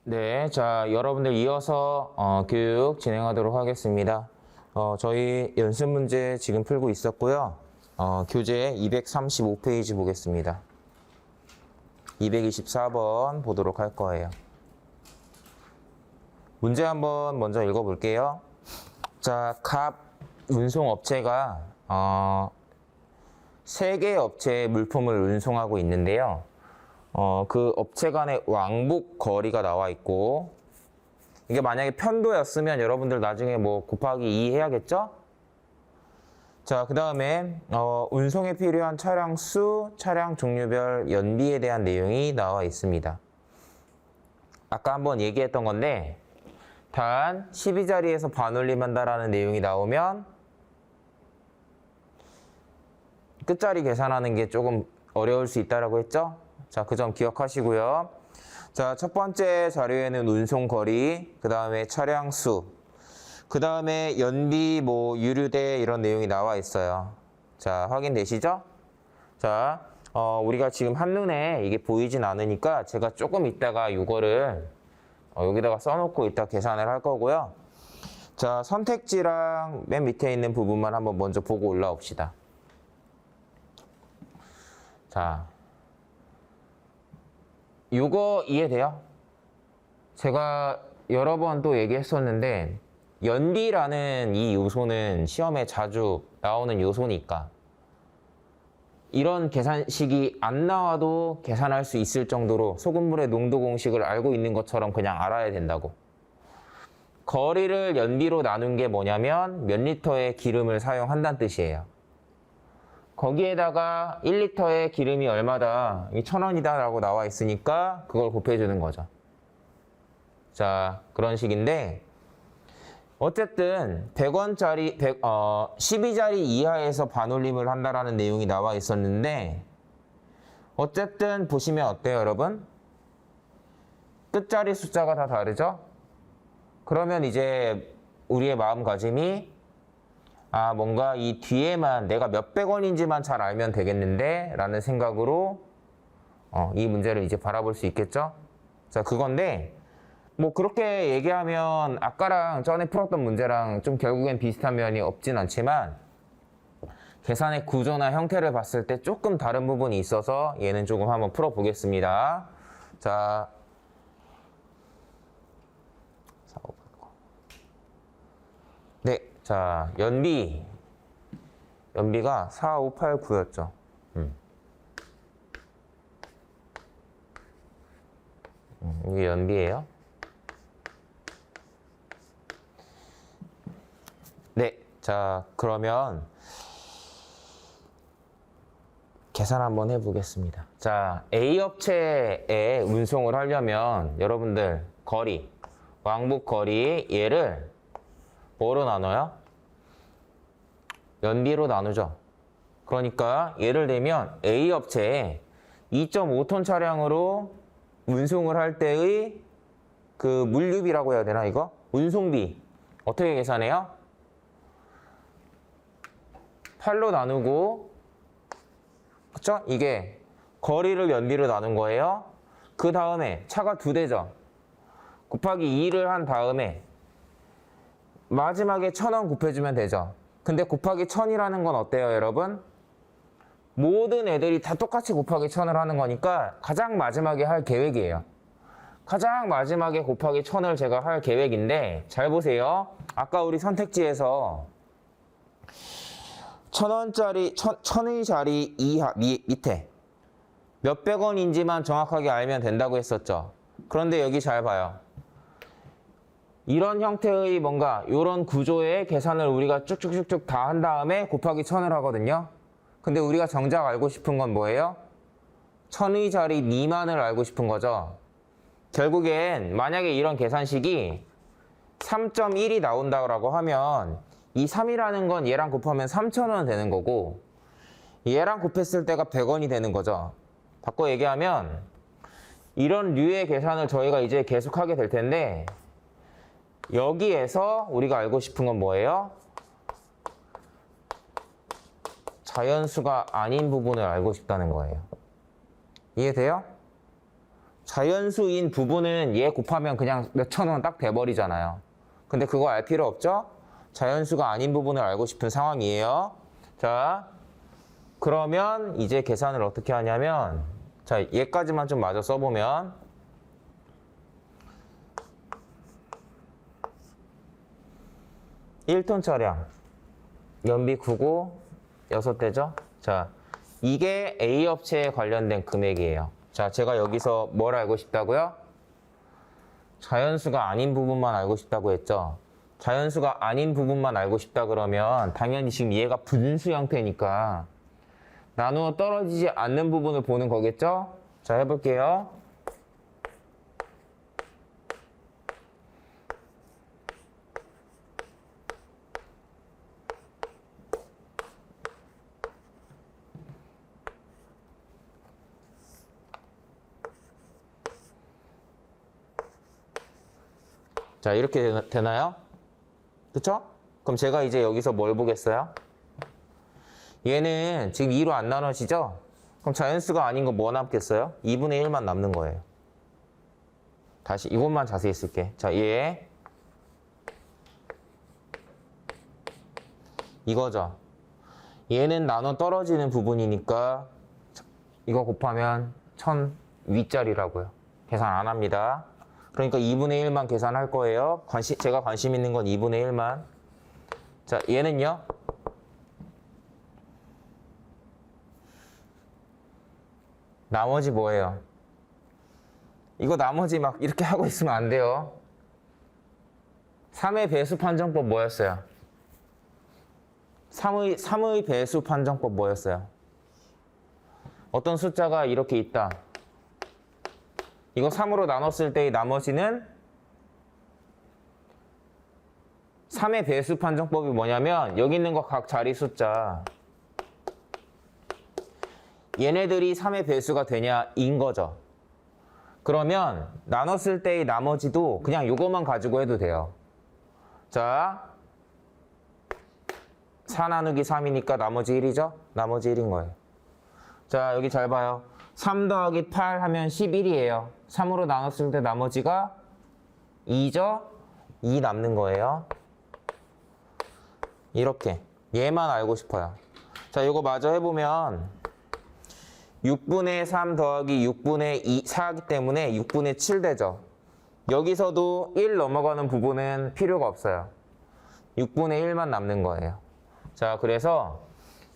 네, 자, 여러분들 이어서 교육 진행하도록 하겠습니다. 저희 연습 문제 지금 풀고 있었고요. 교재 235페이지 보겠습니다. 224번 보도록 할 거예요. 문제 한번 먼저 읽어볼게요. 자, 갑 운송업체가 3개의 업체의 물품을 운송하고 있는데요. 그 업체 간의 왕복 거리가 나와 있고, 이게 만약에 편도였으면 여러분들 나중에 뭐 곱하기 2 해야겠죠? 자, 그 다음에 운송에 필요한 차량 수, 차량 종류별 연비에 대한 내용이 나와 있습니다. 아까 한번 얘기했던 건데, 단 12자리에서 반올림한다라는 내용이 나오면 끝자리 계산하는 게 조금 어려울 수 있다라고 했죠? 자, 그 점 기억하시고요. 자, 첫 번째 자료에는 운송 거리, 그 다음에 차량 수, 그 다음에 연비, 유류대 이런 내용이 나와 있어요. 자, 확인되시죠? 자, 우리가 지금 한눈에 이게 보이진 않으니까 제가 조금 이따가 이거를 여기다가 써놓고 이따 계산을 할 거고요. 자, 선택지랑 맨 밑에 있는 부분만 한번 먼저 보고 올라옵시다. 자, 이거 이해돼요? 제가 여러 번 또 얘기했었는데 연비라는 이 요소는 시험에 자주 나오는 요소니까 이런 계산식이 안 나와도 계산할 수 있을 정도로 소금물의 농도 공식을 알고 있는 것처럼 그냥 알아야 된다고. 거리를 연비로 나눈 게 뭐냐면 몇 리터의 기름을 사용한다는 뜻이에요. 거기에다가 1리터의 기름이 얼마다, 1,000원이다 라고 나와 있으니까 그걸 곱해주는 거죠. 자, 그런 식인데 어쨌든 100원짜리, 12자리 이하에서 반올림을 한다라는 내용이 나와 있었는데 어쨌든 보시면 어때요, 여러분? 끝자리 숫자가 다 다르죠? 그러면 이제 우리의 마음가짐이 뭔가 이 뒤에만 내가 몇백 원인지만 잘 알면 되겠는데 라는 생각으로 이 문제를 이제 바라볼 수 있겠죠? 자, 그건데 그렇게 얘기하면 아까랑 전에 풀었던 문제랑 좀 결국엔 비슷한 면이 없진 않지만 계산의 구조나 형태를 봤을 때 조금 다른 부분이 있어서 얘는 조금 한번 풀어보겠습니다. 자, 네, 자, 연비가 4589였죠. 이게 연비예요. 네, 자, 그러면 계산 한번 해보겠습니다. 자, A 업체에 운송을 하려면 여러분들 거리, 왕복 거리 얘를 뭐로 나눠요? 연비로 나누죠. 그러니까 예를 들면 A 업체에 2.5톤 차량으로 운송을 할 때의 그 물류비라고 해야 되나 이거? 운송비 어떻게 계산해요? 8로 나누고, 그쵸? 이게 거리를 연비로 나눈 거예요. 그 다음에 차가 2대죠. 곱하기 2를 한 다음에 마지막에 1,000원 곱해주면 되죠. 근데 곱하기 1,000이라는 건 어때요, 여러분? 모든 애들이 다 똑같이 곱하기 1,000을 하는 거니까 가장 마지막에 할 계획이에요. 가장 마지막에 곱하기 1,000을 제가 할 계획인데 잘 보세요. 아까 우리 선택지에서 1,000원짜리, 1,000의 자리 밑에 몇백 원인지만 정확하게 알면 된다고 했었죠. 그런데 여기 잘 봐요. 이런 형태의 뭔가 이런 구조의 계산을 우리가 쭉쭉쭉쭉 다 한 다음에 곱하기 1,000을 하거든요. 근데 우리가 정작 알고 싶은 건 뭐예요? 1,000의 자리 미만을 알고 싶은 거죠. 결국엔 만약에 이런 계산식이 3.1이 나온다고 하면 이 3이라는 건 얘랑 곱하면 3,000원 되는 거고 얘랑 곱했을 때가 100원이 되는 거죠. 바꿔 얘기하면 이런 류의 계산을 저희가 이제 계속하게 될 텐데 여기에서 우리가 알고 싶은 건 뭐예요? 자연수가 아닌 부분을 알고 싶다는 거예요. 이해돼요? 자연수인 부분은 얘 곱하면 그냥 몇천 원 딱 돼버리잖아요. 근데 그거 알 필요 없죠? 자연수가 아닌 부분을 알고 싶은 상황이에요. 자, 그러면 이제 계산을 어떻게 하냐면, 자, 얘까지만 좀 마저 써보면, 1톤 차량, 연비 9고 6대죠? 자, 이게 A 업체에 관련된 금액이에요. 자, 제가 여기서 뭘 알고 싶다고요? 자연수가 아닌 부분만 알고 싶다고 했죠? 자연수가 아닌 부분만 알고 싶다 그러면 당연히 지금 얘가 분수 형태니까 나누어 떨어지지 않는 부분을 보는 거겠죠? 자, 해볼게요. 자, 이렇게 되나요? 그쵸? 그럼 제가 이제 여기서 뭘 보겠어요? 얘는 지금 2로 안 나눠지죠? 그럼 자연수가 아닌 거 뭐 남겠어요? 2분의 1만 남는 거예요. 다시 이것만 자세히 쓸게. 자, 얘 이거죠. 얘는 나눠 떨어지는 부분이니까 이거 곱하면 1000 윗자리라고요. 계산 안 합니다. 그러니까 2분의 1만 계산할 거예요. 제가 관심 있는 건 2분의 1만. 자, 얘는요. 나머지 뭐예요? 이거 나머지 막 이렇게 하고 있으면 안 돼요. 3의 배수 판정법 뭐였어요? 3의 배수 판정법 뭐였어요? 어떤 숫자가 이렇게 있다. 이거 3으로 나눴을 때의 나머지는 3의 배수 판정법이 뭐냐면 여기 있는 거 각 자리 숫자 얘네들이 3의 배수가 되냐 인 거죠. 그러면 나눴을 때의 나머지도 그냥 이거만 가지고 해도 돼요. 자, 4 나누기 3이니까 나머지 1이죠? 나머지 1인 거예요. 자, 여기 잘 봐요. 3 더하기 8 하면 11이에요. 3으로 나눴을 때 나머지가 2죠? 2 남는 거예요. 이렇게 얘만 알고 싶어요. 자, 이거 마저 해보면 6분의 3 더하기 6분의 2, 4이기 때문에 6분의 7 되죠. 여기서도 1 넘어가는 부분은 필요가 없어요. 6분의 1만 남는 거예요. 자, 그래서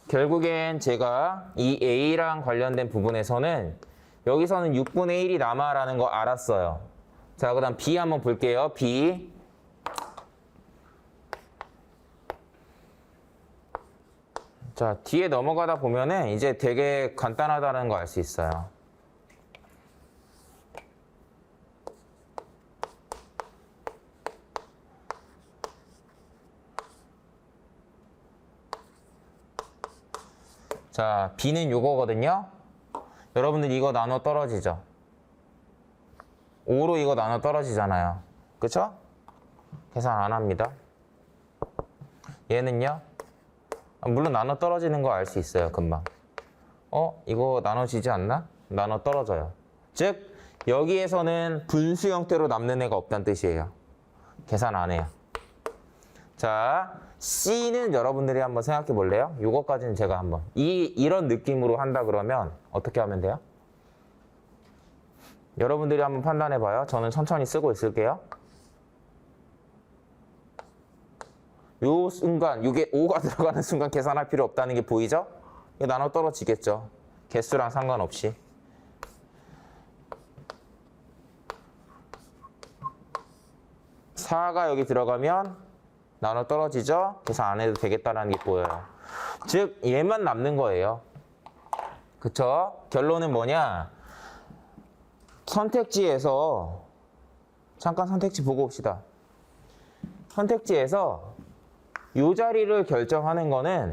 결국엔 제가 이 A랑 관련된 부분에서는 여기서는 6분의 1이 남아라는 거 알았어요. 자, 그 다음 B 한번 볼게요. B. 자, 뒤에 넘어가다 보면은 이제 되게 간단하다는 거 알 수 있어요. 자, B는 요거거든요. 여러분들 이거 나눠 떨어지죠? 5로 이거 나눠 떨어지잖아요. 그쵸? 계산 안 합니다. 얘는요? 물론 나눠 떨어지는 거 알 수 있어요, 금방. 이거 나눠지지 않나? 나눠 떨어져요. 즉, 여기에서는 분수 형태로 남는 애가 없다는 뜻이에요. 계산 안 해요. 자, C는 여러분들이 한번 생각해 볼래요? 요거까지는 제가 한번. 이런 느낌으로 한다 그러면 어떻게 하면 돼요? 여러분들이 한번 판단해 봐요. 저는 천천히 쓰고 있을게요. 요 순간, 이게 5가 들어가는 순간 계산할 필요 없다는 게 보이죠? 이게 나눠 떨어지겠죠. 개수랑 상관없이. (4가) 여기 들어가면 나눠 떨어지죠? 계산 안 해도 되겠다는 게 보여요. 즉, 얘만 남는 거예요. 그쵸? 결론은 뭐냐? 선택지에서, 잠깐 선택지 보고 옵시다. 선택지에서 이 자리를 결정하는 거는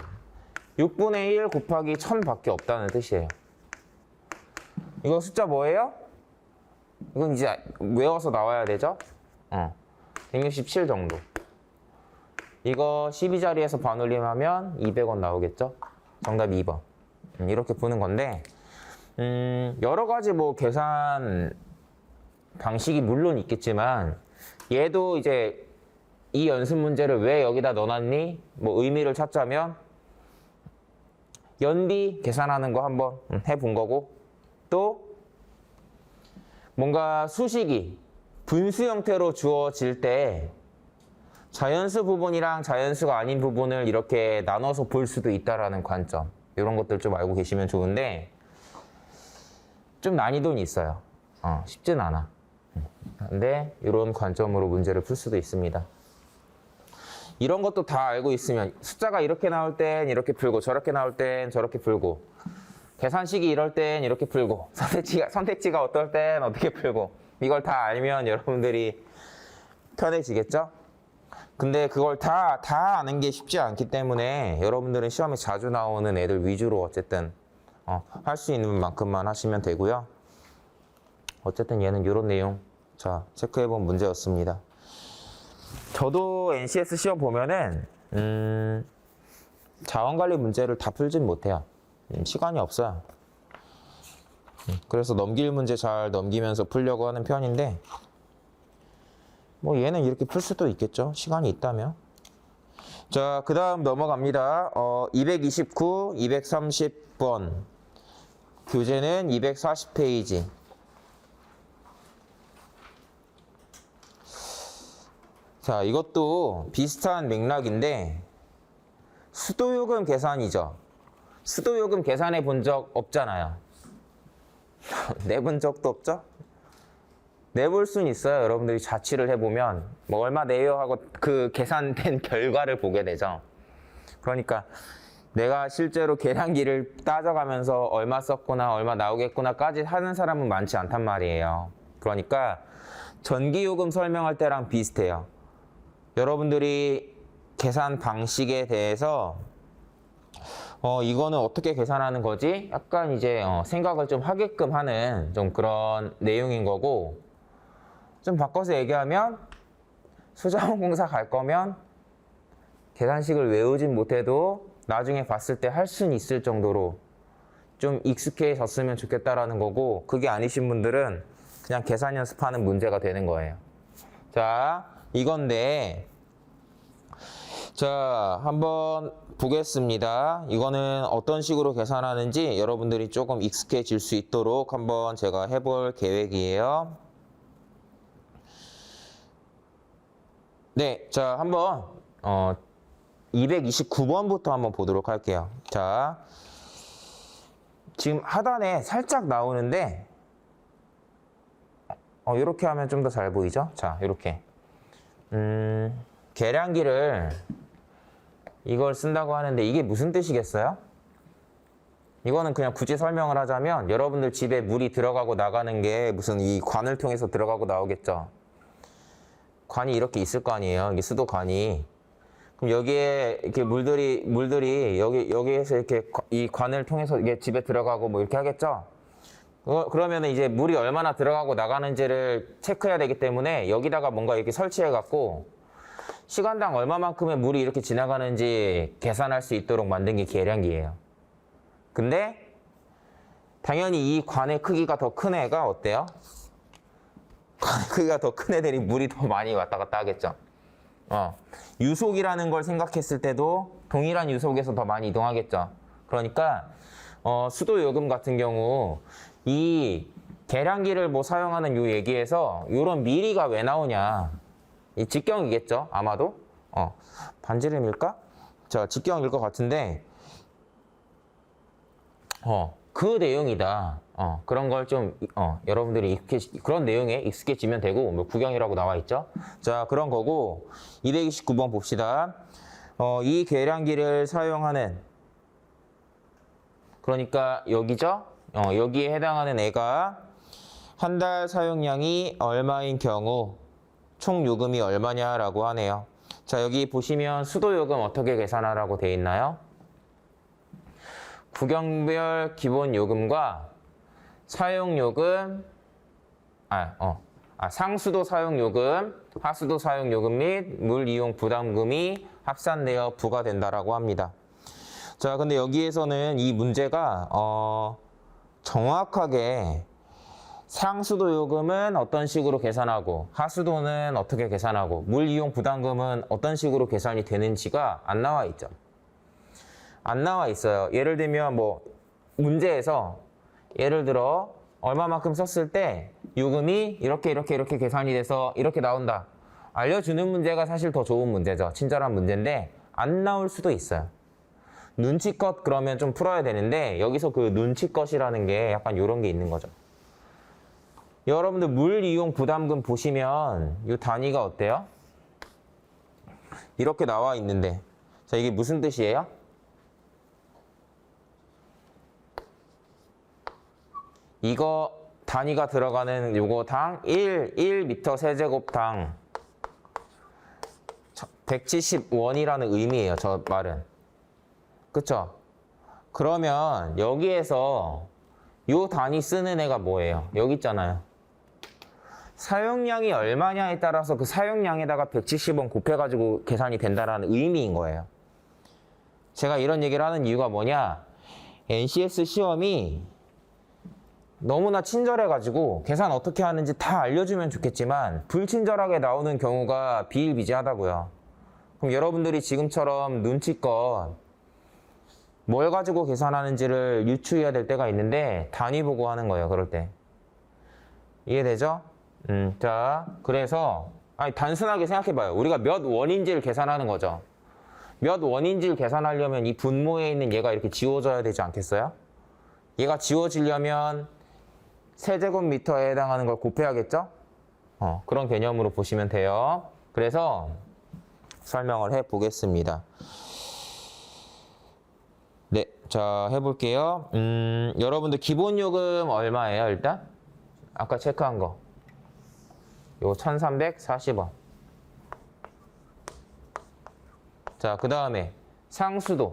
6분의 1 곱하기 1000밖에 없다는 뜻이에요. 이거 숫자 뭐예요? 이건 이제 외워서 나와야 되죠? 167 정도. 이거 12자리에서 반올림하면 200원 나오겠죠? 정답이 2번. 이렇게 보는 건데 여러 가지 뭐 계산 방식이 물론 있겠지만 얘도 이제 이 연습 문제를 왜 여기다 넣어놨니? 뭐 의미를 찾자면 연비 계산하는 거 한번 해본 거고, 또 뭔가 수식이 분수 형태로 주어질 때 자연수 부분이랑 자연수가 아닌 부분을 이렇게 나눠서 볼 수도 있다라는 관점, 이런 것들 좀 알고 계시면 좋은데 좀 난이도는 있어요. 쉽진 않아. 근데 이런 관점으로 문제를 풀 수도 있습니다. 이런 것도 다 알고 있으면 숫자가 이렇게 나올 땐 이렇게 풀고 저렇게 나올 땐 저렇게 풀고 계산식이 이럴 땐 이렇게 풀고 선택지가 어떨 땐 어떻게 풀고, 이걸 다 알면 여러분들이 편해지겠죠? 근데 그걸 다 아는 게 쉽지 않기 때문에 여러분들은 시험에 자주 나오는 애들 위주로 어쨌든 할 수 있는 만큼만 하시면 되고요. 어쨌든 얘는 이런 내용 자 체크해본 문제였습니다. 저도 NCS 시험 보면은 자원관리 문제를 다 풀진 못해요. 시간이 없어요. 그래서 넘길 문제 잘 넘기면서 풀려고 하는 편인데 뭐 얘는 이렇게 풀 수도 있겠죠. 시간이 있다면. 자, 그 다음 넘어갑니다. 229, 230번. 교재는 240페이지. 자, 이것도 비슷한 맥락인데 수도요금 계산이죠. 수도요금 계산해 본 적 없잖아요. 내본 적도 없죠? 내볼 수는 있어요. 여러분들이 자취를 해보면 뭐 얼마 내요 하고 그 계산된 결과를 보게 되죠. 그러니까 내가 실제로 계량기를 따져가면서 얼마 썼구나 얼마 나오겠구나까지 하는 사람은 많지 않단 말이에요. 그러니까 전기요금 설명할 때랑 비슷해요. 여러분들이 계산 방식에 대해서 이거는 어떻게 계산하는 거지? 약간 이제 생각을 좀 하게끔 하는 좀 그런 내용인 거고, 좀 바꿔서 얘기하면 수자원공사 갈 거면 계산식을 외우진 못해도 나중에 봤을 때 할 수는 있을 정도로 좀 익숙해졌으면 좋겠다라는 거고, 그게 아니신 분들은 그냥 계산 연습하는 문제가 되는 거예요. 자, 이건데 자, 한번 보겠습니다. 이거는 어떤 식으로 계산하는지 여러분들이 조금 익숙해질 수 있도록 한번 제가 해볼 계획이에요. 네, 자, 한번 229번부터 한번 보도록 할게요. 자, 지금 하단에 살짝 나오는데 이렇게 하면 좀 더 잘 보이죠? 자, 이렇게 계량기를 이걸 쓴다고 하는데 이게 무슨 뜻이겠어요? 이거는 그냥 굳이 설명을 하자면 여러분들 집에 물이 들어가고 나가는 게 무슨 이 관을 통해서 들어가고 나오겠죠. 관이 이렇게 있을 거 아니에요. 이게 수도관이. 그럼 여기에 이렇게 물들이 여기에서 이렇게 이 관을 통해서 이게 집에 들어가고 뭐 이렇게 하겠죠. 그러면 이제 물이 얼마나 들어가고 나가는지를 체크해야 되기 때문에 여기다가 뭔가 이렇게 설치해 갖고 시간당 얼마만큼의 물이 이렇게 지나가는지 계산할 수 있도록 만든 게 계량기예요. 근데 당연히 이 관의 크기가 더 큰 애가 어때요? 관의 크기가 더 큰 애들이 물이 더 많이 왔다 갔다 하겠죠. 유속이라는 걸 생각했을 때도 동일한 유속에서 더 많이 이동하겠죠. 그러니까 수도 요금 같은 경우 이 계량기를 뭐 사용하는 요 얘기에서 이런 미리가 왜 나오냐, 이 직경이겠죠 아마도. 반지름일까? 자, 직경일 것 같은데 그 내용이다. 그런 걸 좀 여러분들이 그런 내용에 익숙해지면 되고, 뭐 구경이라고 나와 있죠. 자, 그런 거고 229번 봅시다. 이 계량기를 사용하는, 그러니까 여기죠. 여기에 해당하는 애가 한 달 사용량이 얼마인 경우 총 요금이 얼마냐라고 하네요. 자, 여기 보시면 수도 요금 어떻게 계산하라고 돼 있나요? 구경별 기본 요금과 사용 요금, 상수도 사용 요금, 하수도 사용 요금 및 물 이용 부담금이 합산되어 부과된다라고 합니다. 자, 근데 여기에서는 이 문제가 정확하게 상수도 요금은 어떤 식으로 계산하고 하수도는 어떻게 계산하고 물 이용 부담금은 어떤 식으로 계산이 되는지가 안 나와 있죠. 안 나와 있어요. 예를 들면 뭐 문제에서 예를 들어 얼마만큼 썼을 때 요금이 이렇게 계산이 돼서 이렇게 나온다. 알려주는 문제가 사실 더 좋은 문제죠. 친절한 문제인데 안 나올 수도 있어요. 눈치껏 그러면 좀 풀어야 되는데 여기서 그 눈치껏이라는 게 약간 이런 게 있는 거죠. 여러분들 물 이용 부담금 보시면 이 단위가 어때요? 이렇게 나와 있는데 자 이게 무슨 뜻이에요? 이거 단위가 들어가는 요거당 1m 세제곱당 170원이라는 의미예요. 저 말은. 그쵸? 그러면 여기에서 요 단위 쓰는 애가 뭐예요? 여기 있잖아요. 사용량이 얼마냐에 따라서 그 사용량에다가 170원 곱해가지고 계산이 된다는 의미인 거예요. 제가 이런 얘기를 하는 이유가 뭐냐? NCS 시험이 너무나 친절해가지고 계산 어떻게 하는지 다 알려주면 좋겠지만 불친절하게 나오는 경우가 비일비재하다고요. 그럼 여러분들이 지금처럼 눈치껏 뭘 가지고 계산하는지를 유추해야 될 때가 있는데 단위 보고 하는 거예요. 그럴 때. 이해되죠? 자, 그래서 단순하게 생각해봐요. 우리가 몇 원인지를 계산하는 거죠. 몇 원인지를 계산하려면 이 분모에 있는 얘가 이렇게 지워져야 되지 않겠어요? 얘가 지워지려면 세제곱미터에 해당하는 걸 곱해야겠죠? 그런 개념으로 보시면 돼요. 그래서 설명을 해보겠습니다. 네, 자 해볼게요. 여러분들 기본 요금 얼마예요, 일단? 아까 체크한 거. 요거 1340원. 자, 그 다음에 상수도.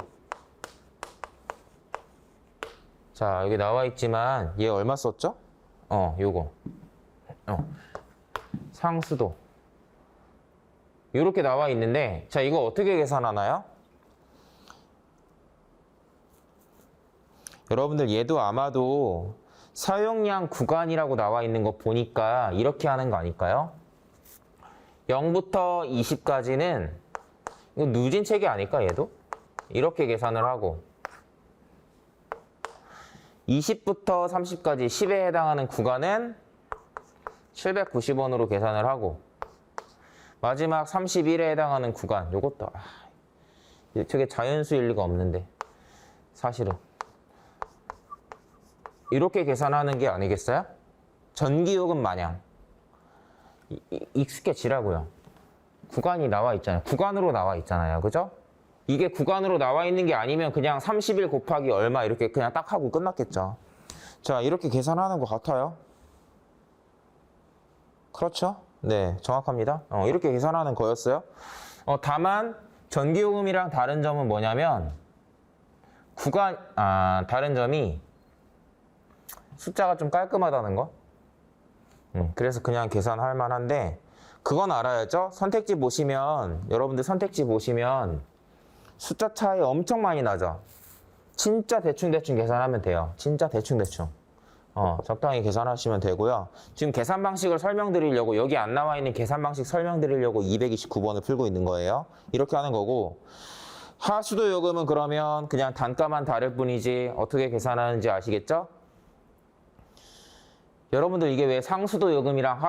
자, 여기 나와 있지만 얘 얼마 썼죠? 요거. 상수도. 요렇게 나와 있는데 자, 이거 어떻게 계산하나요? 여러분들 얘도 아마도 사용량 구간이라고 나와 있는 거 보니까 이렇게 하는 거 아닐까요? 0부터 20까지는 이거 누진책이 아닐까 얘도? 이렇게 계산을 하고 20부터 30까지 10에 해당하는 구간은 790원으로 계산을 하고 마지막 31에 해당하는 구간 요것도 저게 자연수일 리가 없는데 사실은 이렇게 계산하는 게 아니겠어요? 전기요금 마냥 익숙해지라고요. 구간이 나와 있잖아요. 구간으로 나와 있잖아요. 그죠? 이게 구간으로 나와 있는 게 아니면 그냥 30일 곱하기 얼마 이렇게 그냥 딱 하고 끝났겠죠. 자, 이렇게 계산하는 것 같아요. 그렇죠? 네, 정확합니다. 이렇게 계산하는 거였어요. 다만 전기요금이랑 다른 점은 뭐냐면 다른 점이 숫자가 좀 깔끔하다는 거. 그래서 그냥 계산할 만한데 그건 알아야죠. 선택지 보시면 여러분들 선택지 보시면 숫자 차이 엄청 많이 나죠. 진짜 대충 계산하면 돼요. 진짜 대충. 적당히 계산하시면 되고요. 지금 계산 방식을 설명드리려고 여기 안 나와 있는 계산 방식 설명드리려고 229번을 풀고 있는 거예요. 이렇게 하는 거고 하수도 요금은 그러면 그냥 단가만 다를 뿐이지 어떻게 계산하는지 아시겠죠? 여러분들 이게 왜 상수도 요금이랑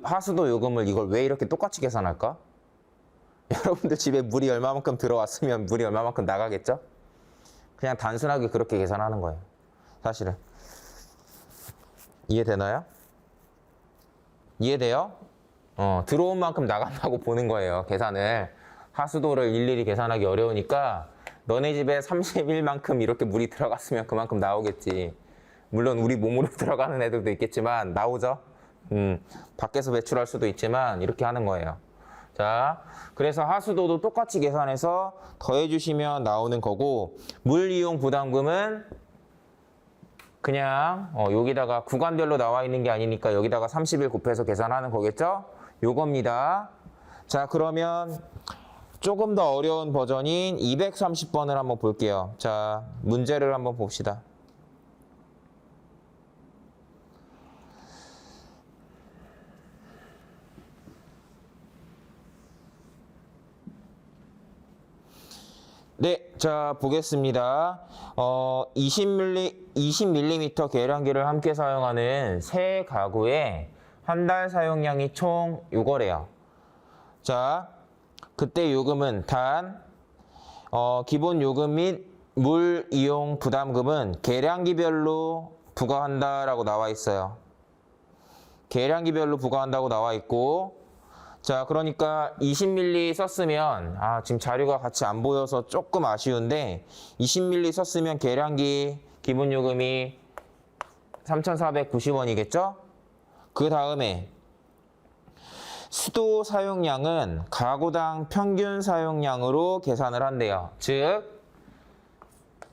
하수도 요금을 이걸 왜 이렇게 똑같이 계산할까? 여러분들 집에 물이 얼마만큼 들어왔으면 물이 얼마만큼 나가겠죠? 그냥 단순하게 그렇게 계산하는 거예요. 사실은. 이해되나요? 이해돼요? 들어온 만큼 나간다고 보는 거예요. 계산을. 하수도를 일일이 계산하기 어려우니까 너네 집에 31만큼 이렇게 물이 들어갔으면 그만큼 나오겠지. 물론 우리 몸으로 들어가는 애들도 있겠지만 나오죠. 밖에서 배출할 수도 있지만 이렇게 하는 거예요. 자, 그래서 하수도도 똑같이 계산해서 더해주시면 나오는 거고 물 이용 부담금은 그냥 여기다가 구간별로 나와 있는 게 아니니까 여기다가 30일 곱해서 계산하는 거겠죠? 요겁니다. 자, 그러면 조금 더 어려운 버전인 230번을 한번 볼게요. 자, 문제를 한번 봅시다. 네, 자, 보겠습니다. 20mm 계량기를 함께 사용하는 세 가구에 한 달 사용량이 총 요거래요. 자, 그때 요금은 단, 기본 요금 및 물 이용 부담금은 계량기별로 부과한다라고 나와 있어요. 계량기별로 부과한다고 나와 있고, 자, 그러니까 20mm 썼으면, 지금 자료가 같이 안 보여서 조금 아쉬운데, 20mm 썼으면 계량기 기본 요금이 3,490원이겠죠? 그 다음에 수도 사용량은 가구당 평균 사용량으로 계산을 한대요. 즉,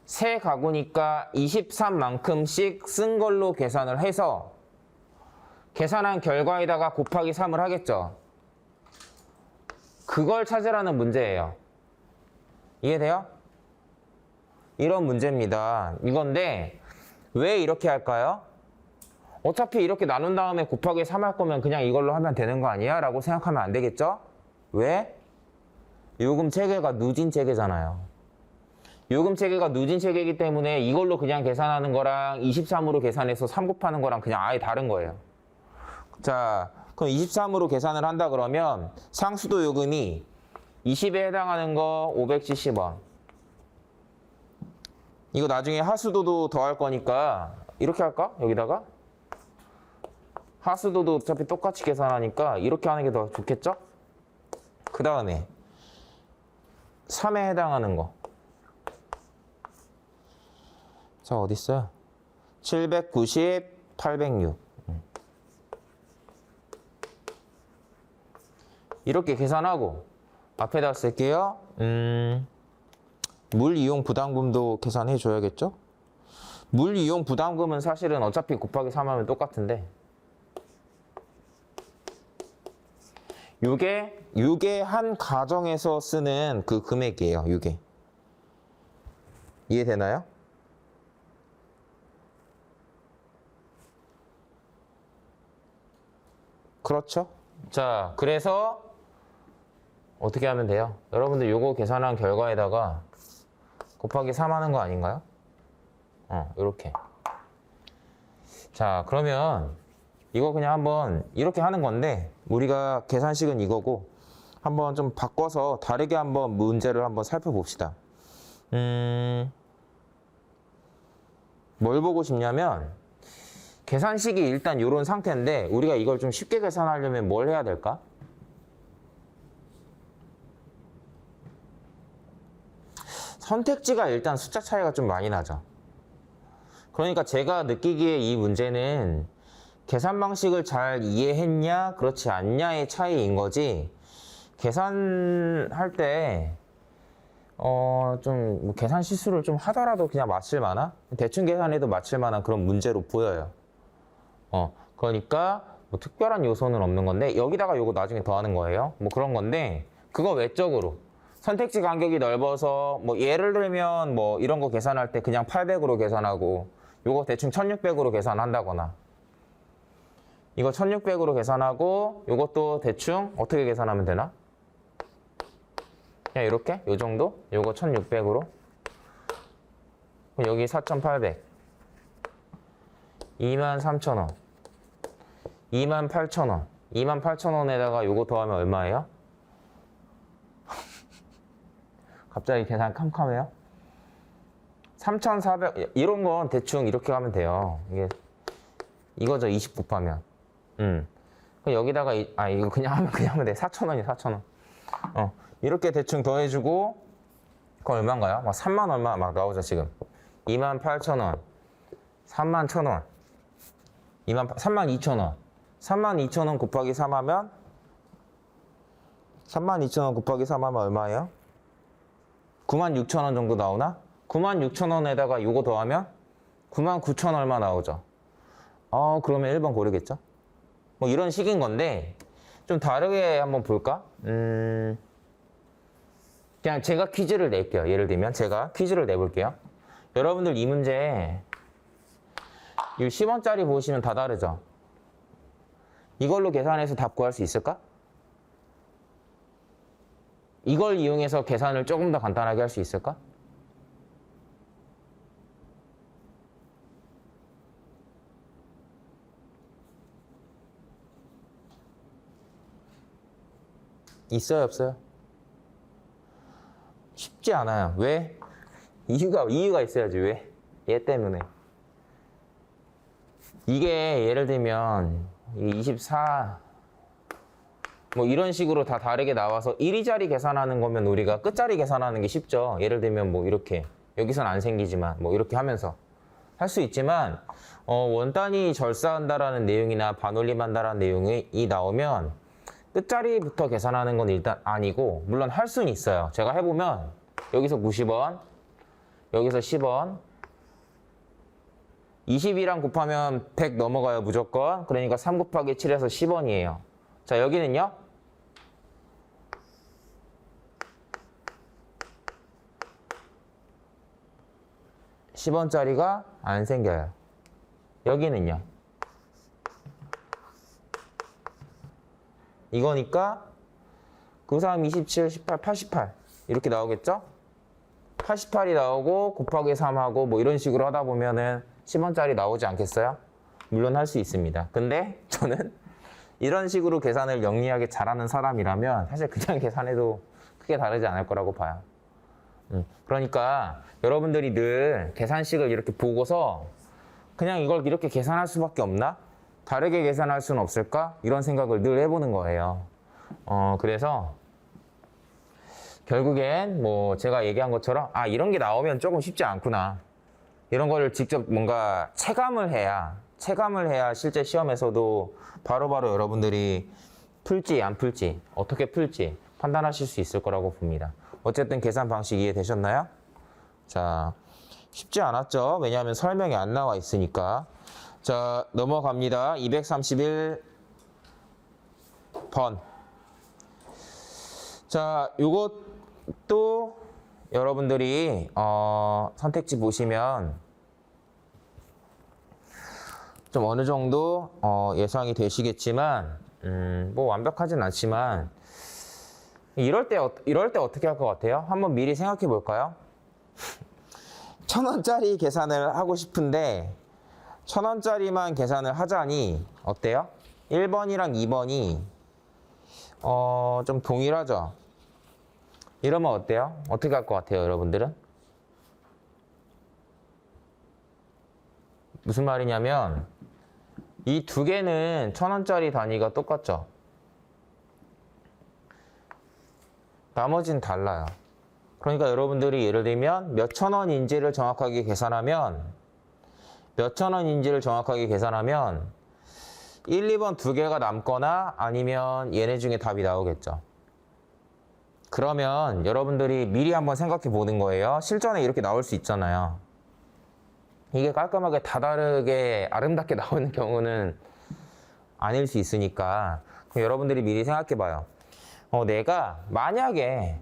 세 가구니까 23만큼씩 쓴 걸로 계산을 해서 계산한 결과에다가 곱하기 3을 하겠죠. 그걸 찾으라는 문제예요. 이해돼요? 이런 문제입니다. 이건데 왜 이렇게 할까요? 어차피 이렇게 나눈 다음에 곱하기 3 할 거면 그냥 이걸로 하면 되는 거 아니야? 라고 생각하면 안 되겠죠? 왜? 요금 체계가 누진 체계잖아요. 요금 체계가 누진 체계이기 때문에 이걸로 그냥 계산하는 거랑 23으로 계산해서 3 곱하는 거랑 그냥 아예 다른 거예요. 자, 그럼 23으로 계산을 한다 그러면 상수도 요금이 20에 해당하는 거 570원. 이거 나중에 하수도도 더할 거니까 이렇게 할까? 여기다가? 하수도도 어차피 똑같이 계산하니까 이렇게 하는 게 더 좋겠죠? 그 다음에 3에 해당하는 거. 자, 어딨어요? 790, 806. 이렇게 계산하고 앞에다 쓸게요. 물 이용 부담금도 계산해 줘야겠죠? 물 이용 부담금은 사실은 어차피 곱하기 3 하면 똑같은데 요게 한 가정에서 쓰는 그 금액이에요. 요게. 이해되나요? 그렇죠? 자, 그래서 어떻게 하면 돼요? 여러분들 요거 계산한 결과에다가 곱하기 3 하는 거 아닌가요? 요렇게. 자, 그러면 이거 그냥 한번 이렇게 하는 건데 우리가 계산식은 이거고 한번 좀 바꿔서 다르게 한번 문제를 한번 살펴봅시다. 뭘 보고 싶냐면 계산식이 일단 이런 상태인데 우리가 이걸 좀 쉽게 계산하려면 뭘 해야 될까? 선택지가 일단 숫자 차이가 좀 많이 나죠. 그러니까 제가 느끼기에 이 문제는 계산 방식을 잘 이해했냐 그렇지 않냐의 차이인 거지 계산할 때 좀 계산 실수를 좀 하더라도 그냥 맞힐 만한 대충 계산해도 맞힐 만한 그런 문제로 보여요. 그러니까 뭐 특별한 요소는 없는 건데 여기다가 요거 나중에 더하는 거예요. 뭐 그런 건데 그거 외적으로 선택지 간격이 넓어서 뭐 예를 들면 뭐 이런 거 계산할 때 그냥 800으로 계산하고 요거 대충 1600으로 계산한다거나 이거 1600으로 계산하고 요것도 대충 어떻게 계산하면 되나? 그냥 이렇게 요 정도? 요거 1600으로 여기 4800 23,000원 28,000원 28,000원에다가 요거 더하면 얼마예요? 갑자기 계산 캄캄해요? 3,400 이런 건 대충 이렇게 하면 돼요. 이거죠. 20 곱하면. 여기다가 이거 그냥 하면 돼. 4,000원이 4,000원. 이렇게 대충 더해주고 그건 얼마인가요? 막 3만 얼마 막 나오죠 지금. 28,000원, 31,000원, 32,000원. 32,000원 곱하기 3 하면 32,000원 곱하기 3 하면 얼마예요? 96,000원 정도 나오나? 96,000원에다가 이거 더하면 99,000 얼마 나오죠. 그러면 1번 고르겠죠? 뭐 이런 식인 건데 좀 다르게 한번 볼까? 그냥 제가 퀴즈를 낼게요. 예를 들면 제가 퀴즈를 내볼게요. 여러분들 이 문제 이 10원짜리 보시면 다 다르죠? 이걸로 계산해서 답 구할 수 있을까? 이걸 이용해서 계산을 조금 더 간단하게 할 수 있을까? 있어요, 없어요? 쉽지 않아요. 왜? 이유가 있어야지. 왜? 얘 때문에. 이게 예를 들면 24 뭐 이런 식으로 다 다르게 나와서 1위자리 계산하는 거면 우리가 끝자리 계산하는 게 쉽죠. 예를 들면 뭐 이렇게 여기선 안 생기지만 뭐 이렇게 하면서 할 수 있지만 원단위 절사한다라는 내용이나 반올림한다라는 내용이 나오면 끝자리부터 계산하는 건 일단 아니고 물론 할 수는 있어요. 제가 해보면 여기서 90원, 여기서 10원 20이랑 곱하면 100 넘어가요 무조건. 그러니까 3 곱하기 7에서 10원이에요. 자 여기는요. (10원짜리가) 안 생겨요. 여기는요. 이거니까 93, 27, 18, 88 이렇게 나오겠죠? 88이 나오고 곱하기 3하고 뭐 이런 식으로 하다 보면은 10원짜리 나오지 않겠어요? 물론 할 수 있습니다. 근데 저는 이런 식으로 계산을 영리하게 잘하는 사람이라면 사실 그냥 계산해도 크게 다르지 않을 거라고 봐요. 그러니까 여러분들이 늘 계산식을 이렇게 보고서 그냥 이걸 이렇게 계산할 수밖에 없나? 다르게 계산할 수는 없을까? 이런 생각을 늘 해보는 거예요. 그래서 결국엔 뭐 제가 얘기한 것처럼 이런 게 나오면 조금 쉽지 않구나. 이런 거를 직접 뭔가 체감을 해야 실제 시험에서도 바로바로 여러분들이 풀지 안 풀지 어떻게 풀지 판단하실 수 있을 거라고 봅니다. 어쨌든 계산 방식 이해되셨나요? 자, 쉽지 않았죠? 왜냐하면 설명이 안 나와 있으니까. 자, 넘어갑니다. 231번. 자, 요것도 여러분들이 선택지 보시면 좀 어느 정도 예상이 되시겠지만 뭐 완벽하진 않지만 이럴 때 어떻게 할 것 같아요? 한번 미리 생각해 볼까요? 1,000원짜리 계산을 하고 싶은데 1,000원짜리만 계산을 하자니 어때요? 1번이랑 2번이 좀 동일하죠? 이러면 어때요? 어떻게 할 것 같아요, 여러분들은? 무슨 말이냐면 이 두 개는 1,000원짜리 단위가 똑같죠? 나머지는 달라요. 그러니까 여러분들이 예를 들면 몇천 원인지를 정확하게 계산하면 1, 2번 두 개가 남거나 아니면 얘네 중에 답이 나오겠죠. 그러면 여러분들이 미리 한번 생각해 보는 거예요. 실전에 이렇게 나올 수 있잖아요. 이게 깔끔하게 다 다르게 아름답게 나오는 경우는 아닐 수 있으니까 여러분들이 미리 생각해 봐요. 내가 만약에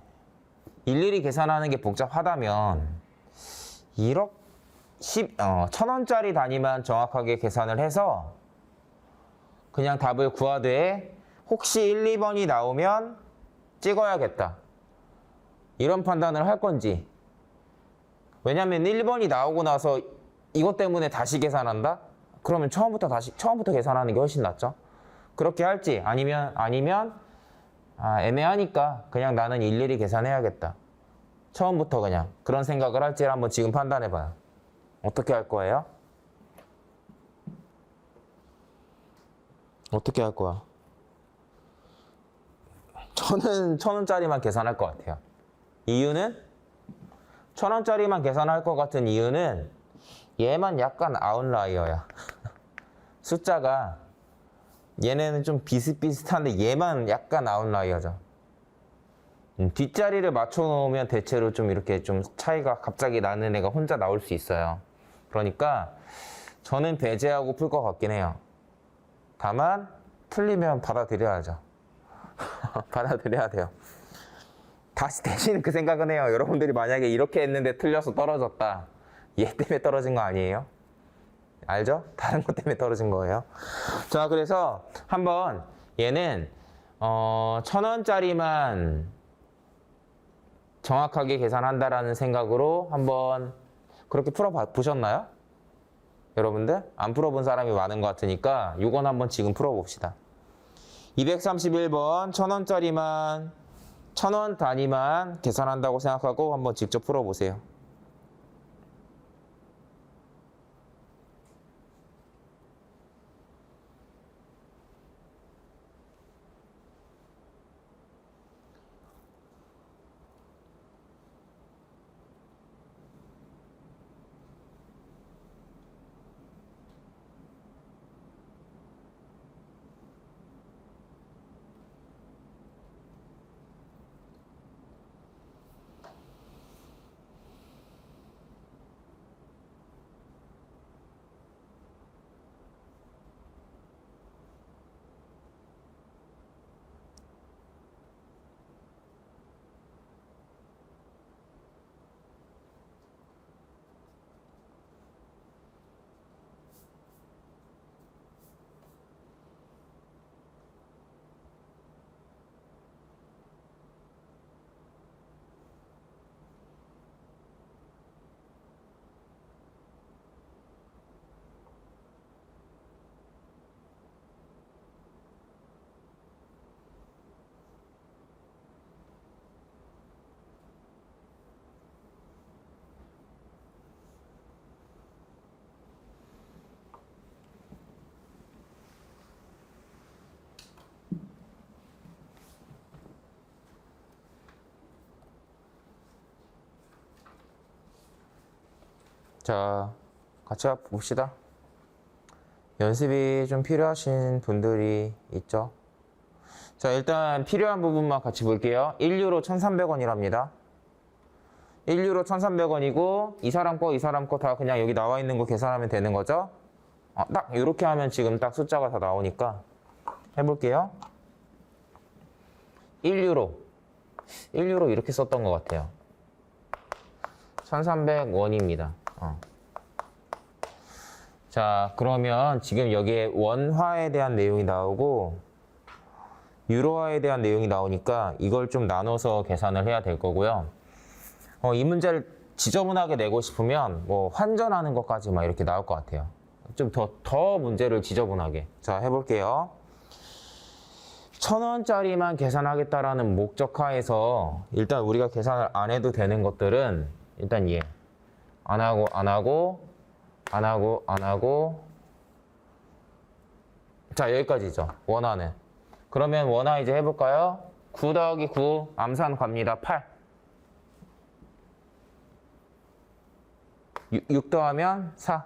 일일이 계산하는 게 복잡하다면 1,000원짜리 단위만 정확하게 계산을 해서 그냥 답을 구하되 혹시 1, 2번이 나오면 찍어야겠다. 이런 판단을 할 건지. 왜냐면 1번이 나오고 나서 이것 때문에 다시 계산한다? 그러면 처음부터 계산하는 게 훨씬 낫죠. 그렇게 할지 아니면 애매하니까 그냥 나는 일일이 계산해야겠다. 처음부터 그냥 그런 생각을 할지를 한번 지금 판단해봐요. 어떻게 할 거예요? 어떻게 할 거야? 저는 1,000원짜리만 계산할 것 같아요. 이유는 1,000원짜리만 계산할 것 같은 이유는 얘만 약간 아웃라이어야. 숫자가 얘네는 좀 비슷비슷한데 얘만 약간 아웃라이어죠. 뒷자리를 맞춰 놓으면 대체로 좀 이렇게 좀 차이가 갑자기 나는 애가 혼자 나올 수 있어요. 그러니까 저는 배제하고 풀 것 같긴 해요. 다만 틀리면 받아들여야죠. 받아들여야 돼요. 다시 대신 그 생각은 해요. 여러분들이 만약에 이렇게 했는데 틀려서 떨어졌다. 얘 때문에 떨어진 거 아니에요? 알죠? 다른 것 때문에 떨어진 거예요. 자, 그래서 한번 얘는 1,000원짜리만 정확하게 계산한다라는 생각으로 한번 그렇게 풀어보셨나요? 여러분들? 안 풀어본 사람이 많은 것 같으니까 이건 한번 지금 풀어봅시다. 231번 1,000원짜리만 1,000원 단위만 계산한다고 생각하고 한번 직접 풀어보세요. 자, 같이 봅시다. 연습이 좀 필요하신 분들이 있죠. 자, 일단 필요한 부분만 같이 볼게요. 1유로 1,300원이랍니다. 1유로 1,300원이고 이 사람 거, 이 사람 거 다 그냥 여기 나와 있는 거 계산하면 되는 거죠. 딱 이렇게 하면 지금 딱 숫자가 다 나오니까 해볼게요. 1유로 1유로 이렇게 썼던 것 같아요. 1,300원입니다. 자, 그러면 지금 여기에 원화에 대한 내용이 나오고 유로화에 대한 내용이 나오니까 이걸 좀 나눠서 계산을 해야 될 거고요. 이 문제를 지저분하게 내고 싶으면 뭐 환전하는 것까지 막 이렇게 나올 것 같아요. 좀 더 문제를 지저분하게. 자, 해볼게요. 1,000원짜리만 계산하겠다라는 목적하에서 일단 우리가 계산을 안 해도 되는 것들은 일단 안 하고 자, 여기까지죠. 원화는. 그러면 원화 이제 해볼까요? 9 더하기 9 암산 갑니다. 8. 6 더하면 4.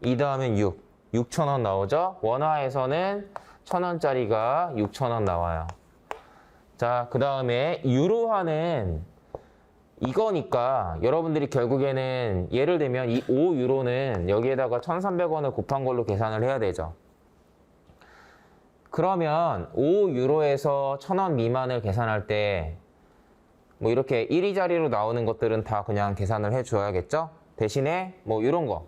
2 더하면 6. 6,000원 나오죠? 원화에서는 1,000원짜리가 6,000원 나와요. 자, 그 다음에 유로화는 이거니까 여러분들이 결국에는 예를 들면 이 5유로는 여기에다가 1,300원을 곱한 걸로 계산을 해야 되죠. 그러면 5유로에서 1,000원 미만을 계산할 때 뭐 이렇게 1위 자리로 나오는 것들은 다 그냥 계산을 해줘야겠죠? 대신에 뭐 이런 건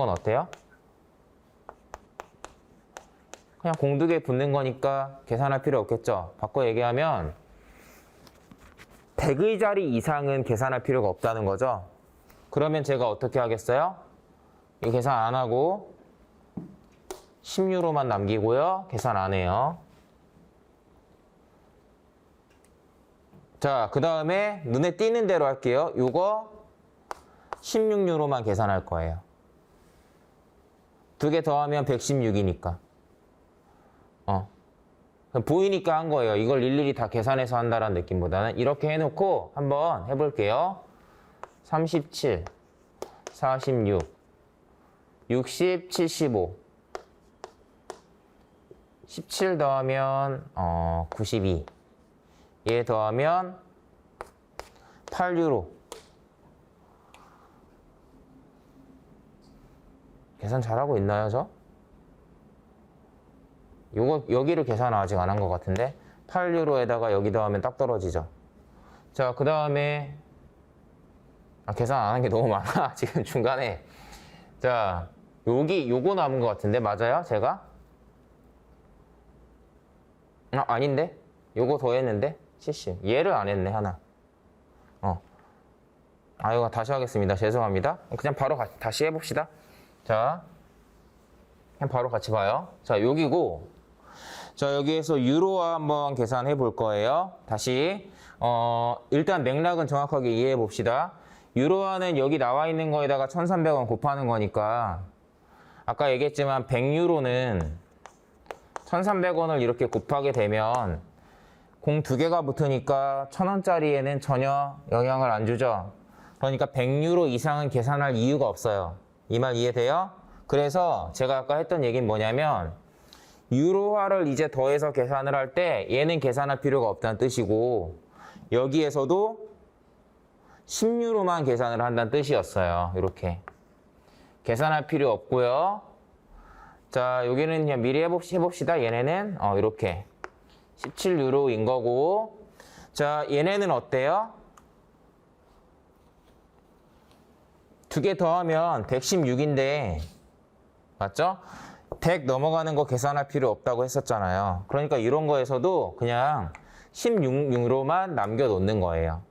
어때요? 그냥 공두개 붙는 거니까 계산할 필요 없겠죠? 바꿔 얘기하면 100의 자리 이상은 계산할 필요가 없다는 거죠. 그러면 제가 어떻게 하겠어요? 이 계산 안 하고 10유로만 남기고요. 계산 안 해요. 자, 그 다음에 눈에 띄는 대로 할게요. 요거 16유로만 계산할 거예요. 두 개 더하면 116이니까. 보이니까 한 거예요. 이걸 일일이 다 계산해서 한다는 느낌보다는 이렇게 해놓고 한번 해볼게요. 37, 46, 60, 75 17 더하면 92 얘 더하면 8유로 계산 잘하고 있나요, 저? 요거 여기를 계산 아직 안 한 것 같은데 8유로에다가 여기 더하면 딱 떨어지죠. 자, 그 다음에 계산 안 한 게 너무 많아 지금 중간에. 자, 요거 남은 것 같은데 맞아요? 제가? 아닌데? 요거 더 했는데? 70. 얘를 안 했네, 하나. 이거 다시 하겠습니다. 죄송합니다. 그냥 바로 다시 해봅시다. 자, 그냥 바로 같이 봐요. 자, 여기고, 자, 여기에서 유로화 한번 계산해 볼 거예요. 다시, 일단 맥락은 정확하게 이해해 봅시다. 유로화는 여기 나와 있는 거에다가 1,300원 곱하는 거니까, 아까 얘기했지만 100유로는 1,300원을 이렇게 곱하게 되면, 공 2개가 붙으니까 1,000원짜리에는 전혀 영향을 안 주죠. 그러니까 100유로 이상은 계산할 이유가 없어요. 이 말 이해돼요? 그래서 제가 아까 했던 얘기는 뭐냐면 유로화를 이제 더해서 계산을 할 때 얘는 계산할 필요가 없다는 뜻이고 여기에서도 10유로만 계산을 한다는 뜻이었어요. 이렇게 계산할 필요 없고요. 자, 여기는 그냥 미리 해봅시다. 얘네는 이렇게 17유로인 거고 자, 얘네는 어때요? 2개 더하면 116인데 맞죠? 100 넘어가는 거 계산할 필요 없다고 했었잖아요. 그러니까 이런 거에서도 그냥 16유로만 남겨놓는 거예요.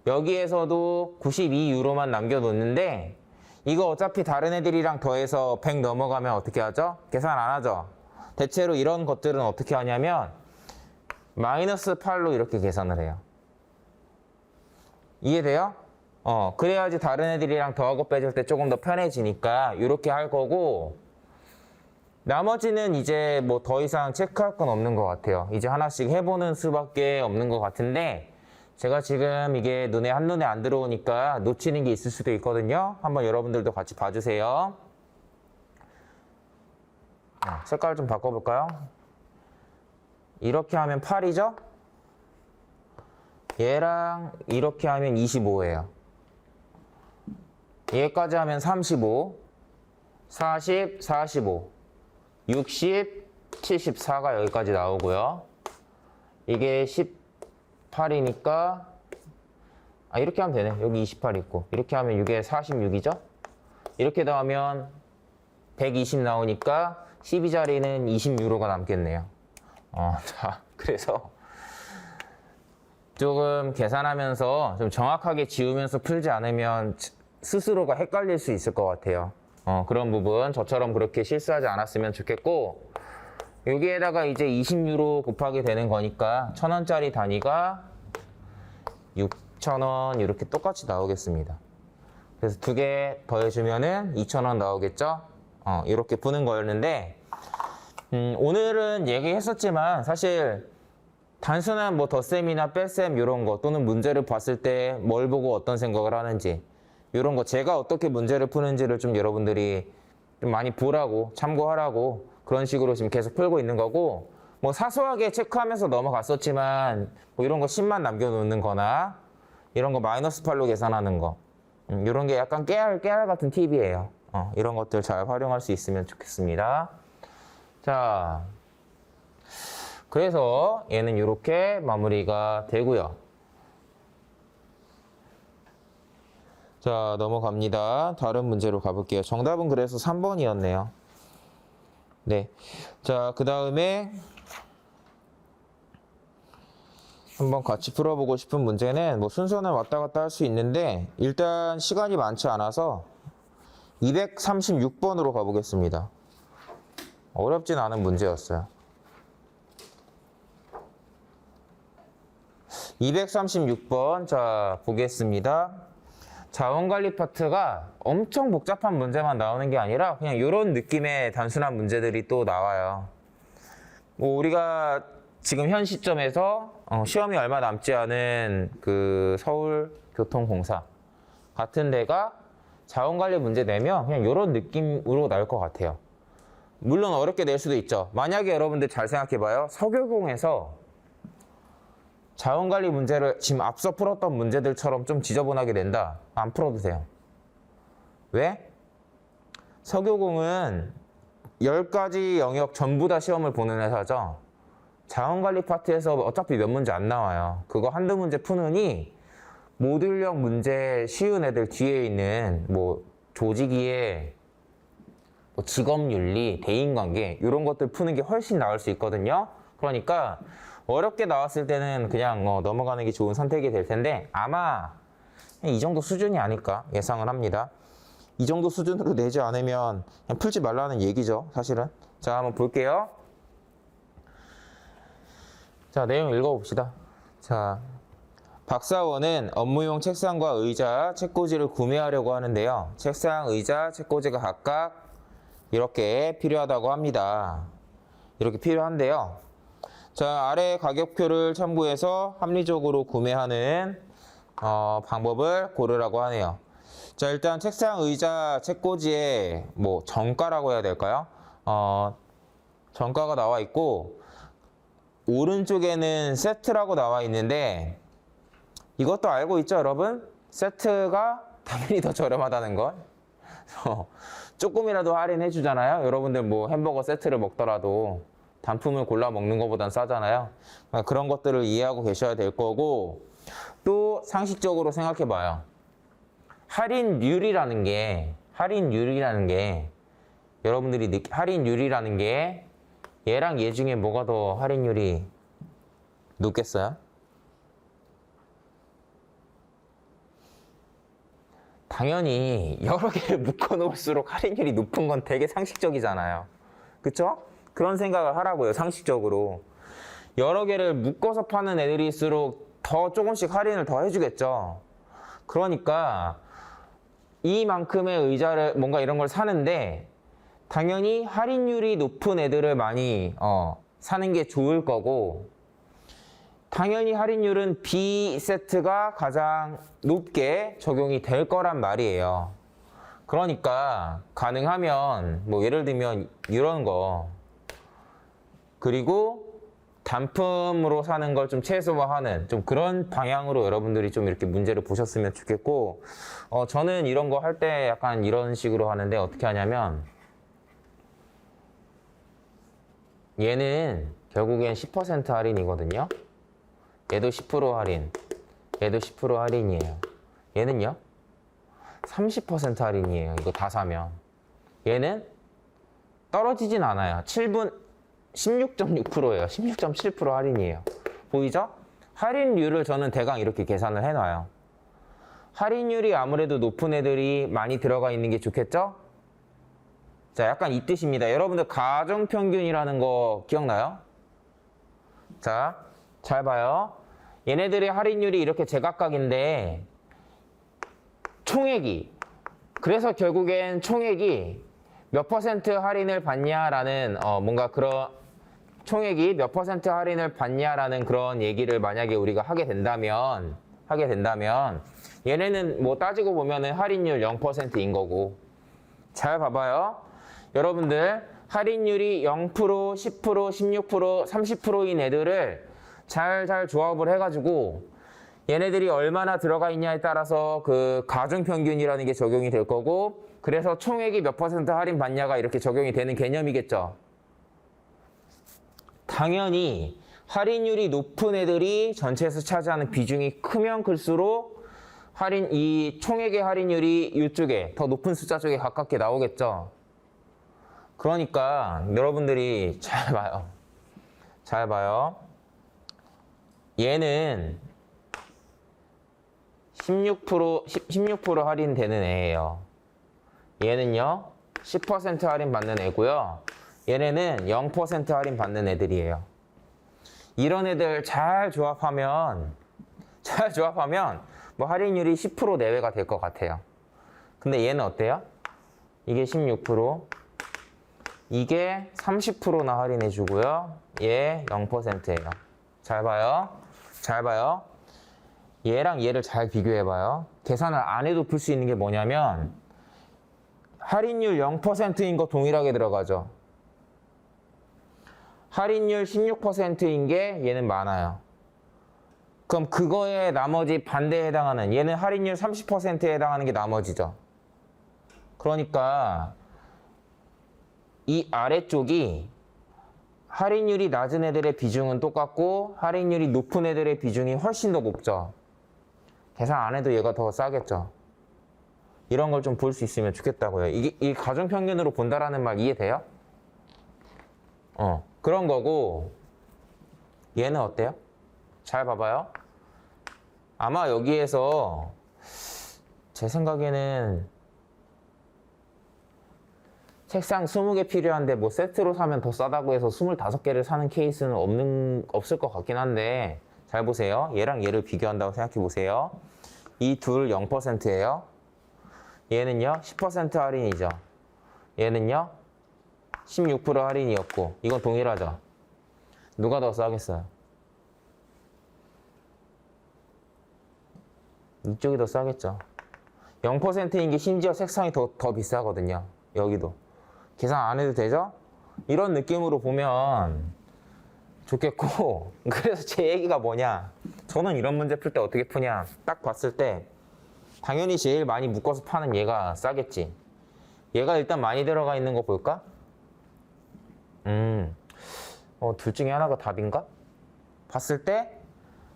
여기에서도 92유로만 남겨놓는데 이거 어차피 다른 애들이랑 더해서 100 넘어가면 어떻게 하죠? 계산 안 하죠? 대체로 이런 것들은 어떻게 하냐면 마이너스 8로 이렇게 계산을 해요. 이해돼요? 그래야지 다른 애들이랑 더하고 빼줄 때 조금 더 편해지니까 이렇게 할 거고 나머지는 이제 뭐 더 이상 체크할 건 없는 것 같아요. 이제 하나씩 해보는 수밖에 없는 것 같은데 제가 지금 이게 한눈에 안 들어오니까 놓치는 게 있을 수도 있거든요. 한번 여러분들도 같이 봐주세요. 색깔 좀 바꿔볼까요? 이렇게 하면 8이죠? 얘랑 이렇게 하면 25예요. 얘까지 하면 35, 40, 45, 60, 74가 여기까지 나오고요. 이게 18이니까 이렇게 하면 되네. 여기 28 있고 이렇게 하면 이게 46이죠. 이렇게 나오면 120 나오니까 12자리는 20유로가 남겠네요. 자, 그래서 조금 계산하면서 좀 정확하게 지우면서 풀지 않으면 스스로가 헷갈릴 수 있을 것 같아요. 그런 부분 저처럼 그렇게 실수하지 않았으면 좋겠고 여기에다가 이제 20유로 곱하게 되는 거니까 1,000원짜리 단위가 6,000원 이렇게 똑같이 나오겠습니다. 그래서 2개 더해주면은 2,000원 나오겠죠? 이렇게 푸는 거였는데 오늘은 얘기했었지만 사실 단순한 뭐 덧셈이나 뺄셈 이런 거 또는 문제를 봤을 때 뭘 보고 어떤 생각을 하는지 이런 거 제가 어떻게 문제를 푸는지를 좀 여러분들이 좀 많이 보라고 참고하라고 그런 식으로 지금 계속 풀고 있는 거고 뭐 사소하게 체크하면서 넘어갔었지만 뭐 이런 거 10만 남겨놓는 거나 이런 거 마이너스 8로 계산하는 거 이런 게 약간 깨알 같은 팁이에요. 이런 것들 잘 활용할 수 있으면 좋겠습니다. 자, 그래서 얘는 이렇게 마무리가 되고요. 자, 넘어갑니다. 다른 문제로 가볼게요. 정답은 그래서 3번이었네요. 네. 자, 그 다음에 한번 같이 풀어보고 싶은 문제는 뭐 순서는 왔다 갔다 할 수 있는데 일단 시간이 많지 않아서 236번으로 가보겠습니다. 어렵진 않은 문제였어요. 236번 자 보겠습니다. 자원관리 파트가 엄청 복잡한 문제만 나오는 게 아니라 그냥 이런 느낌의 단순한 문제들이 또 나와요. 뭐 우리가 지금 현 시점에서 시험이 얼마 남지 않은 그 서울교통공사 같은 데가 자원관리 문제 내면 그냥 이런 느낌으로 나올 것 같아요. 물론 어렵게 낼 수도 있죠. 만약에 여러분들 잘 생각해봐요. 서교공에서 자원관리 문제를 지금 앞서 풀었던 문제들처럼 좀 지저분하게 낸다. 안 풀어도 돼요. 왜? 서교공은 10가지 영역 전부 다 시험을 보는 회사죠. 자원관리 파트에서 어차피 몇 문제 안 나와요. 그거 한두 문제 푸느니 모듈형 문제 쉬운 애들 뒤에 있는 뭐 조직이해, 뭐 직업윤리, 대인관계 이런 것들 푸는 게 훨씬 나을 수 있거든요. 그러니까 어렵게 나왔을 때는 그냥 넘어가는 게 좋은 선택이 될 텐데 아마 이 정도 수준이 아닐까 예상을 합니다. 이 정도 수준으로 내지 않으면 그냥 풀지 말라는 얘기죠, 사실은. 자, 한번 볼게요. 자, 내용 읽어봅시다. 자, 박사원은 업무용 책상과 의자, 책꽂이를 구매하려고 하는데요. 책상, 의자, 책꽂이가 각각 이렇게 필요하다고 합니다. 이렇게 필요한데요. 자, 아래 가격표를 참고해서 합리적으로 구매하는 방법을 고르라고 하네요. 자, 일단 책상, 의자, 책꽂이에 뭐 정가라고 해야 될까요? 정가가 나와 있고 오른쪽에는 세트라고 나와 있는데 이것도 알고 있죠, 여러분? 세트가 당연히 더 저렴하다는 걸. 조금이라도 할인해 주잖아요. 여러분들 뭐 햄버거 세트를 먹더라도 단품을 골라 먹는 것보단 싸잖아요. 그런 것들을 이해하고 계셔야 될 거고 또 상식적으로 생각해 봐요. 할인율이라는 게 여러분들이 할인율이라는 게 얘랑 얘 중에 뭐가 더 할인율이 높겠어요? 당연히 여러 개를 묶어 놓을수록 할인율이 높은 건 되게 상식적이잖아요. 그쵸? 그런 생각을 하라고요, 상식적으로. 여러 개를 묶어서 파는 애들일수록 더 조금씩 할인을 더 해주겠죠. 그러니까 이만큼의 의자를 뭔가 이런 걸 사는데 당연히 할인율이 높은 애들을 많이 사는 게 좋을 거고 당연히 할인율은 B 세트가 가장 높게 적용이 될 거란 말이에요. 그러니까 가능하면 뭐 예를 들면 이런 거 그리고 단품으로 사는 걸 좀 최소화하는 좀 그런 방향으로 여러분들이 좀 이렇게 문제를 보셨으면 좋겠고 저는 이런 거 할 때 약간 이런 식으로 하는데 어떻게 하냐면 얘는 결국엔 10% 할인이거든요. 얘도 10% 할인, 얘도 10% 할인이에요. 얘는요? 30% 할인이에요. 이거 다 사면. 얘는 떨어지진 않아요. 7분 16.6%예요. 16.7% 할인이에요. 보이죠? 할인율을 저는 대강 이렇게 계산을 해놔요. 할인율이 아무래도 높은 애들이 많이 들어가 있는 게 좋겠죠? 자, 약간 이 뜻입니다. 여러분들 가정평균이라는 거 기억나요? 자, 잘 봐요. 얘네들의 할인율이 이렇게 제각각인데 총액이 그래서 결국엔 총액이 몇 퍼센트 할인을 받냐라는 뭔가 그런 총액이 몇 퍼센트 할인을 받냐라는 그런 얘기를 만약에 우리가 하게 된다면 얘네는 뭐 따지고 보면은 할인율 0%인 거고 잘 봐봐요. 여러분들 할인율이 0%, 10%, 16%, 30%인 애들을 잘 조합을 해가지고 얘네들이 얼마나 들어가 있냐에 따라서 그 가중평균이라는 게 적용이 될 거고 그래서 총액이 몇 퍼센트 할인 받냐가 이렇게 적용이 되는 개념이겠죠. 당연히 할인율이 높은 애들이 전체에서 차지하는 비중이 크면 클수록 이 총액의 할인율이 이쪽에 더 높은 숫자 쪽에 가깝게 나오겠죠. 그러니까 여러분들이 잘 봐요. 얘는 16% 할인되는 애예요. 얘는요 10% 할인 받는 애고요. 얘네는 0% 할인 받는 애들이에요. 이런 애들 잘 조합하면 뭐 할인율이 10% 내외가 될 것 같아요. 근데 얘는 어때요? 이게 16%, 이게 30%나 할인해 주고요. 얘 0%예요. 잘 봐요. 얘랑 얘를 잘 비교해 봐요. 계산을 안 해도 풀 수 있는 게 뭐냐면 할인율 0%인 거 동일하게 들어가죠. 할인율 16%인 게 얘는 많아요. 그럼 그거에 나머지 반대에 해당하는 얘는 할인율 30%에 해당하는 게 나머지죠. 그러니까 이 아래쪽이 할인율이 낮은 애들의 비중은 똑같고 할인율이 높은 애들의 비중이 훨씬 더 높죠. 계산 안 해도 얘가 더 싸겠죠. 이런 걸 좀 볼 수 있으면 좋겠다고요. 이 가중평균으로 본다라는 말 이해돼요? 그런 거고 얘는 어때요? 잘 봐봐요. 아마 여기에서 제 생각에는 책상 20개 필요한데 뭐 세트로 사면 더 싸다고 해서 25개를 사는 케이스는 없을 것 같긴 한데 잘 보세요. 얘랑 얘를 비교한다고 생각해 보세요. 이 둘 0%예요. 얘는요 10% 할인이죠. 얘는요 16% 할인이었고 이건 동일하죠. 누가 더 싸겠어요? 이쪽이 더 싸겠죠. 0%인 게 심지어 색상이 더 비싸거든요. 여기도. 계산 안 해도 되죠? 이런 느낌으로 보면 좋겠고 그래서 제 얘기가 뭐냐. 저는 이런 문제 풀 때 어떻게 푸냐. 딱 봤을 때 당연히 제일 많이 묶어서 파는 얘가 싸겠지. 얘가 일단 많이 들어가 있는 거 볼까? 둘 중에 하나가 답인가? 봤을 때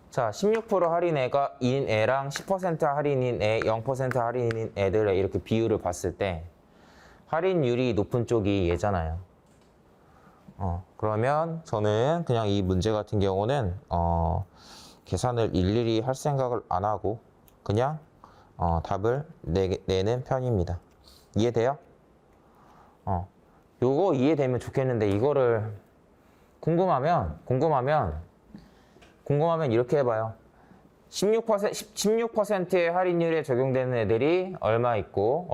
자, 16% 할인 애인 애랑 10% 할인인 애, 0% 할인인 애들의 이렇게 비율을 봤을 때 할인율이 높은 쪽이 얘잖아요. 그러면 저는 그냥 이 문제 같은 경우는 계산을 일일이 할 생각을 안 하고 그냥 답을 내는 편입니다. 이해돼요? 요거 이해되면 좋겠는데 이거를 궁금하면 이렇게 해봐요. 16%의 할인율에 적용되는 애들이 얼마 있고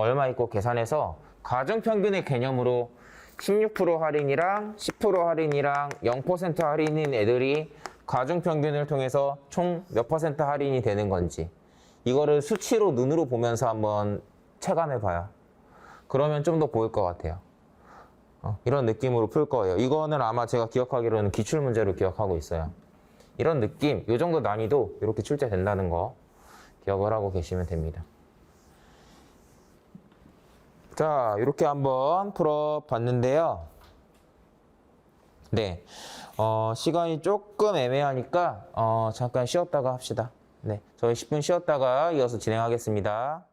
계산해서 가중평균의 개념으로 16% 할인이랑 10% 할인이랑 0% 할인인 애들이 가중평균을 통해서 총 몇 % 할인이 되는 건지 이거를 수치로 눈으로 보면서 한번 체감해봐요. 그러면 좀 더 보일 것 같아요. 이런 느낌으로 풀 거예요. 이거는 아마 제가 기억하기로는 기출문제로 기억하고 있어요. 이런 느낌, 이 정도 난이도 이렇게 출제된다는 거 기억을 하고 계시면 됩니다. 자, 이렇게 한번 풀어봤는데요. 네, 시간이 조금 애매하니까 잠깐 쉬었다가 합시다. 네, 저희 10분 쉬었다가 이어서 진행하겠습니다.